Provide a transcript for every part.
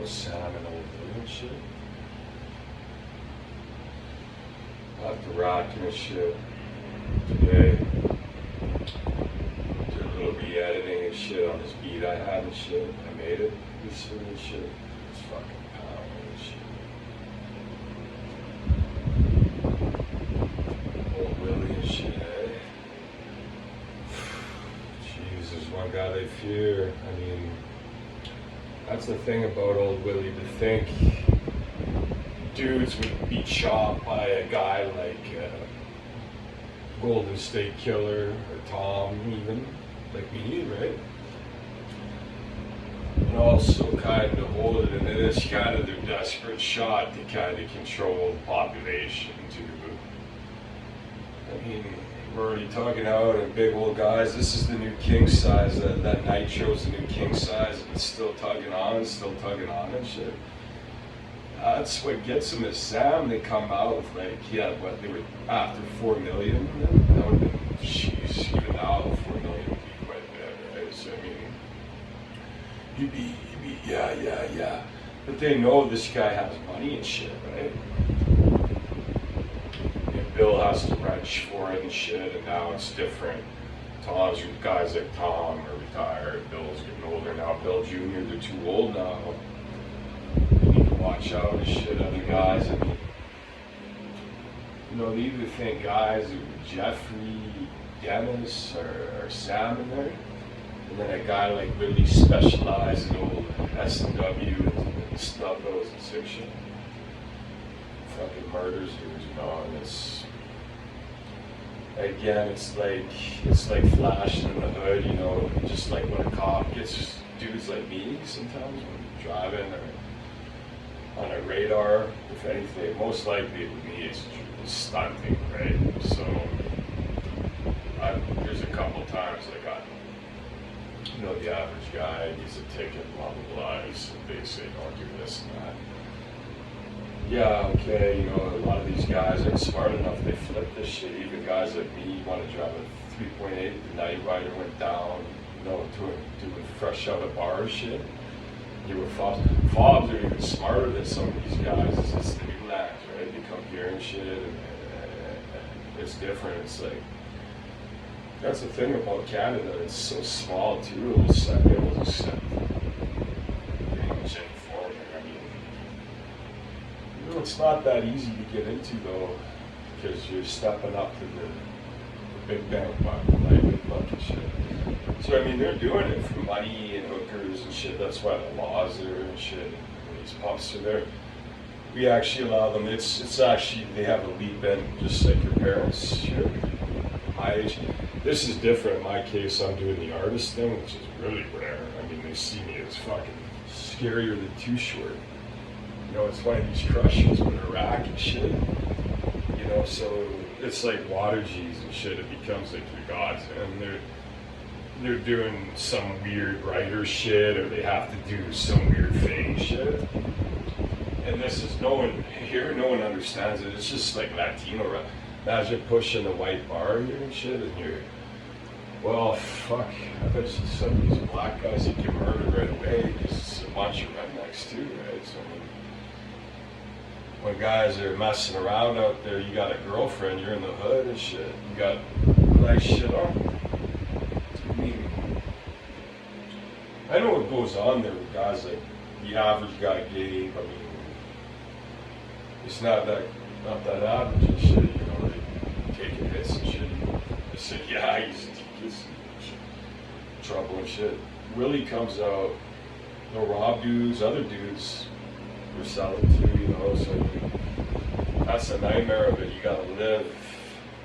about Sam and Old Willie and shit. After rocking and shit today, did a little re-editing and shit on this beat I had and shit. I made it recently and shit. It's fucking powerful and shit. Old Willie and shit, eh? Jeez, there's one guy they fear. I mean, that's the thing about Old Willie, to think dudes would be chopped by a guy like Golden State Killer or Tom, even like me, right? And also kind of hold it, and it is kind of their desperate shot to kind of control the population too. I mean, we're already talking out and big old guys. This is the new king size. That Nitro's the new king size, and it's still tugging on and shit. That's what gets them is Sam. They come out with like, yeah, what they were after 4 million. That would have been, jeez, even now 4 million would be quite bad, right? So I mean, you'd be, yeah. But they know this guy has money and shit, right? And Bill has to wrench for it and shit, and now it's different. Guys like Tom are retired. Bill's getting older now. Bill Jr., they're too old now. Watch out and shit, other guys. I mean, you know, they either think guys are Jeffrey, Dennis, or Sam in there, and then a guy like really specialized in old S&W and snubbos and sick shit. Fucking murders, you know, and it's, again, it's like flashing in the hood, you know, just like when a cop gets dudes like me sometimes when you're driving or on a radar, if anything, most likely with me it's stunting, right? So there's a couple times I got, you know, the average guy needs a ticket, blah blah blah. They say don't do this and that. Yeah, okay, you know, a lot of these guys aren't smart enough. They flip this shit. Even guys like me want to drive a 3.8. The Night Rider went down, you know, doing fresh out of bar shit. You were fobs are even smarter than some of these guys. It's the new lads, right? They come here and shit, and it's different. It's like, that's the thing about Canada. It's so small too. It'll accept pretty much any foreigner. I mean, you know, it's not that easy to get into though, because you're stepping up to the big bank big bucket shit. So I mean, they're doing it for money and hookers and shit. That's why the laws are and shit. And these pumps are there. We actually allow them. It's actually, they have a leap in, just like your parents. Sure. My age. This is different. In my case, I'm doing the artist thing, which is really rare. I mean, they see me as fucking scarier than Too Short. You know, it's one of these crushes with a rack and shit. You know, so it's like water G's and shit. It becomes like your gods, and they're doing some weird writer shit, or they have to do some weird fame shit. And this is, no one understands it. It's just like Latino rap. Imagine pushing the white bar here and shit, and you're, well, fuck, I bet you some of these black guys that get murdered right away, because it's a bunch of rednecks too, right? So when guys are messing around out there, you got a girlfriend, you're in the hood and shit, you got nice shit on. I know what goes on there with guys like the average guy, Gabe. I mean, it's not that average and shit, you know, they taking hits and shit. They say, yeah, he's trouble and shit. Willie comes out, they'll rob dudes, other dudes we're selling to, you know, so that's the nightmare of it. You gotta live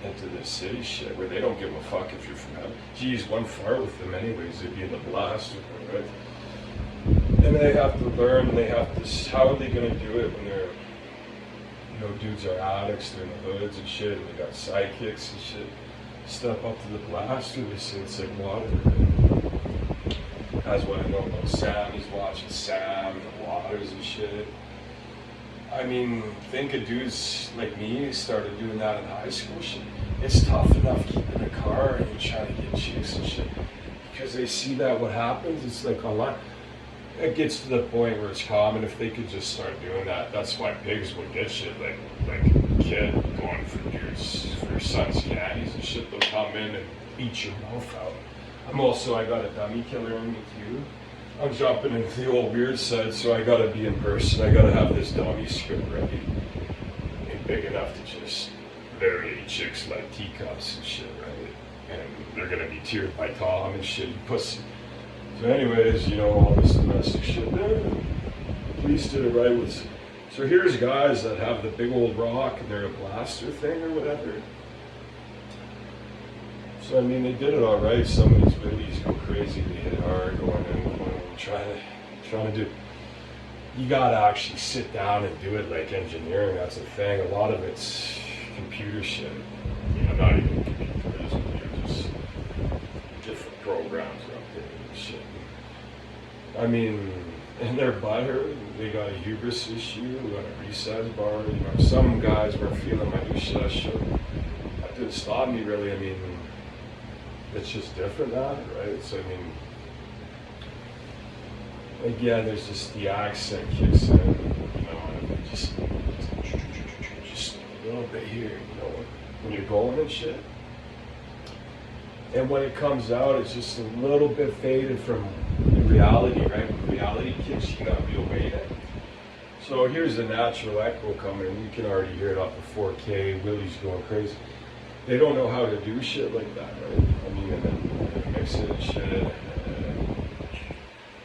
into this city shit where they don't give a fuck if you're from hell. Geez, one far with them anyways, they'd be in the blast with them, right? And they have to learn, how are they gonna do it when they're, you know, dudes are addicts, they're in the hoods and shit, and they got sidekicks and shit. Step up to the blast, or they say it's like water, right? That's what I know about Sam. He's watching Sam, the waters and shit. I mean, think of dudes like me who started doing that in high school shit. It's tough enough keeping a car and you're trying to get chicks and shit. Because they see that what happens, it's like online. it gets to the point where it's common. If they could just start doing that, that's why pigs would get shit like a kid going for your son's candies and shit. They'll come in and eat your mouth out. I got a dummy killer in with you. I'm jumping into the old weird side, so I gotta be in person. I gotta have this dummy script ready and big enough to just literally chicks like teacups and shit, right? And they're gonna be tiered by Tom and shit, you pussy. So anyways, all this domestic shit there. Police did it right with. So here's guys that have the big old rock and they're a blaster thing or whatever. So they did it all right. Some of these billies go crazy, they hit hard, going in, trying to do. You gotta actually sit down and do it like engineering. That's a thing. A lot of it's computer shit. Not even computers, just different programs are updating and shit. And they're butthurt. They got a hubris issue, got a resize bar. Some guys were feeling my new shit. That didn't stop me really. It's just different now, right? So again, there's just the accent kicks in, and just a little bit here, when you're going and shit. And when it comes out, it's just a little bit faded from the reality, right? When reality kicks, you got real weight in. So here's the natural echo coming in. You can already hear it off of 4K. Willie's going crazy. They don't know how to do shit like that, right? And then mix it and shit.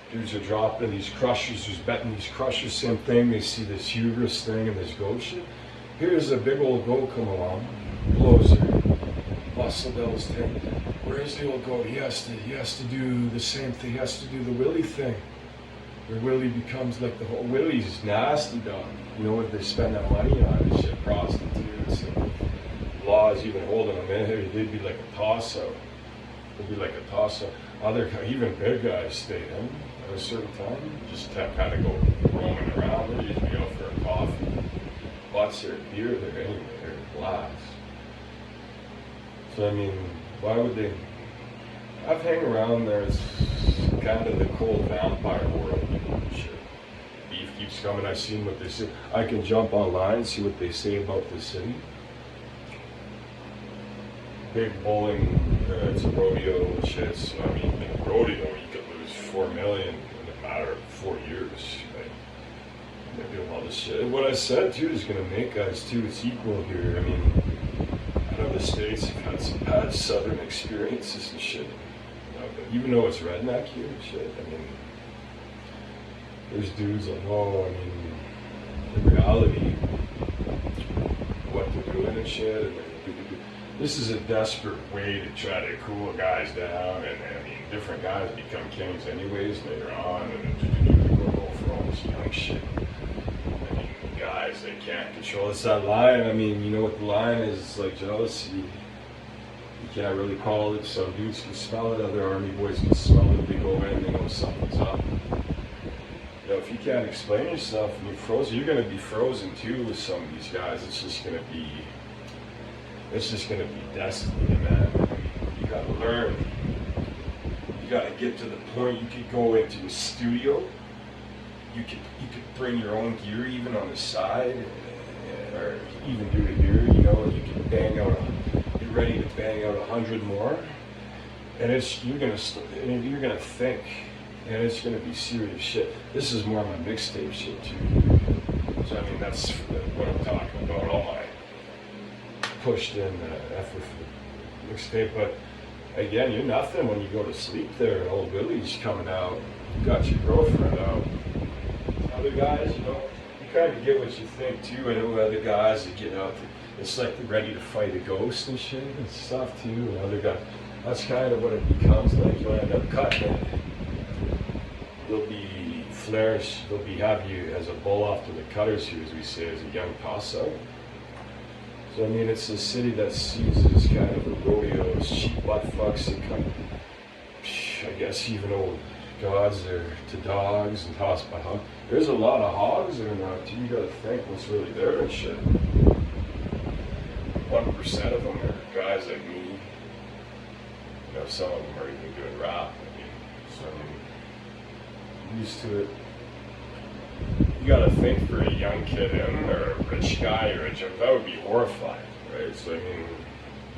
Dudes are dropping these crushers, who's betting these crushers, same thing. They see this hubris thing and this goat shit. Here's a big old goat come along, blows her, muscle bells thing. Where's the old goat? He has to do the same thing. He has to do the Willie thing. Where Willie becomes like the whole Willie's nasty dog. What they spend that money on and shit, prostitutes and laws even holding them in here. They'd be like a toss-out. It'd be like a toss-out. Even big guys stay in at a certain time. Just kind of go roaming around. They're usually out for a coffee. Lots of beer there anyway. They're glass. So why would they? I've hang around there. It's kind of the cold vampire world. Shit. Beef keeps coming. I've seen what they say. I can jump online, see what they say about the city. Big bowling, it's a rodeo and shit. So in a rodeo, you could lose $4 million in a matter of 4 years. Right? They're doing all this shit. And what I said too is going to make guys too. It's equal here. I know the States have had some bad Southern experiences and shit. But even though it's redneck here and shit, there's dudes like, in reality, what they're doing and shit. And this is a desperate way to try to cool guys down, and different guys become kings anyways later on, and they go for all this young shit. Guys, they can't control. It's that line. You know what the line is? It's like jealousy. You can't really call it. Some dudes can smell it. Other army boys can smell it. They go in, they know something's up. If you can't explain yourself and you're frozen, you're going to be frozen too with some of these guys. It's just going to be destiny, man. You gotta learn. You gotta get to the point you could go into a studio. You could bring your own gear even on the side, or even do it here. You can bang out. You're ready to bang out 100 more, and you're gonna think, and it's gonna be serious shit. This is more my mixtape shit too. So that's what I'm talking about. All my pushed in effort for the mixtape, but again, you're nothing when you go to sleep there and old Willie's coming out. You got your girlfriend out. Other guys, you kind of get what you think too. I know other guys that get out, it's like they're ready to fight a ghost and shit and stuff too. And other guys, that's kind of what it becomes like. You'll end up cutting it. They'll be flourish. They'll have you as a bull off to the cutters here, as we say, as a young toss-out. So it's a city that sees it as kind of a rodeo. It's cheap butt fucks that come, I guess even old gods are to dogs and tossed by hogs. There's a lot of hogs there now too. You gotta think what's really there and shit. 1% of them are guys like me. Some of them are even doing rap. So used to it. You gotta think for a young kid or a rich guy or a joke, that would be horrifying, right? So I mean,